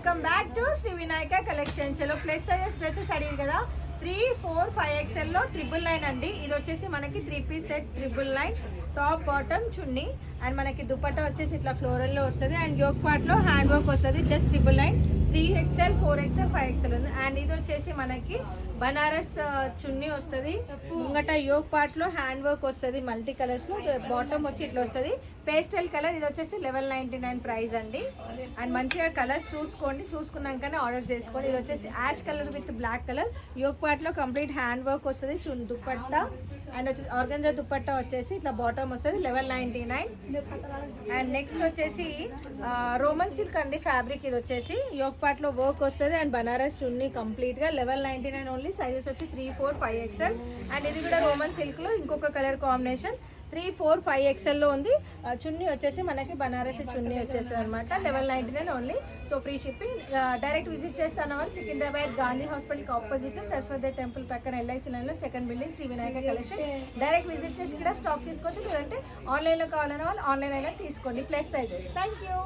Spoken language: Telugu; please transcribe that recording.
Welcome back to Shri Vinayaka collection. చలో ప్లస్ సైజెస్ డ్రెస్సెస్ అడిగారు కదా, 3, 4, 5XL లో 999 అండి. ఇది వచ్చేసి మనకి 3 పీస్ సెట్ 999, టాప్ బాటమ్ చున్నీ అండ్ మనకి దుపట్టా వచ్చేసి ఇట్లా ఫ్లోరల్ లో వస్తుంది అండ్ యోక్ పార్ట్ లో హ్యాండ్ వర్క్ వస్తుంది. జస్ట్ 999, 3XL, 4XL, 5XL ఉంది. అండ్ ఇది వచ్చేసి మనకి బనారస్ చున్నీ వస్తుంది. ముంగట యోక్ పార్ట్ లో హ్యాండ్ వర్క్ వస్తుంది మల్టీ కలర్స్ లో. బాటమ్ వచ్చి ఇట్లా వస్తుంది పేస్టల్ కలర్. ఇది వచ్చేసి 1199 ప్రైస్ అండి. అండ్ మంచిగా కలర్స్ చూసుకోండి, చూసుకున్నాకనే ఆర్డర్ చేసుకోండి. ఇది వచ్చేసి ash colour with black colour. Yoke part లో కంప్లీట్ హ్యాండ్ వర్క్ వస్తుంది, దుపట్టా అండ్ వచ్చేసి ఆర్గంజా దుపట్టా వచ్చేసి ఇట్లా బాటమ్ వస్తుంది 1199. అండ్ నెక్స్ట్ వచ్చేసి రోమన్ సిల్క్ అండి ఫ్యాబ్రిక్. ఇది వచ్చేసి యోక్ పార్ట్ లో వర్క్ వస్తుంది అండ్ బనారస్ చున్నీ కంప్లీట్ గా 1199 ఓన్లీ. సైజెస్ వచ్చి 3, 4, 5XL. అండ్ ఇది కూడా రోమన్ సిల్క్ లో ఇంకొక కలర్ కాంబినేషన్ 3, 4, 5XL లో ఉంది. చున్నీ వచ్చేసి మనకి బనారసి చున్నీ వచ్చేస్తుంది అనమాట 1199 only. So free shipping. Direct visit చేస్తాను వాళ్ళు సికింద్రాబాద్ గాంధీ హాస్పిటల్కి ఆపోజిట్ సరస్వతి టెంపుల్ పక్కన LIC లైన్లో second building Shri Vinayaka collection. Direct visit చేసి కూడా స్టాక్ తీసుకోవచ్చు, లేదంటే ఆన్లైన్లో కావాలన్న వాళ్ళు ఆన్లైన్ అయినా తీసుకోండి. Plus sizes. Thank you.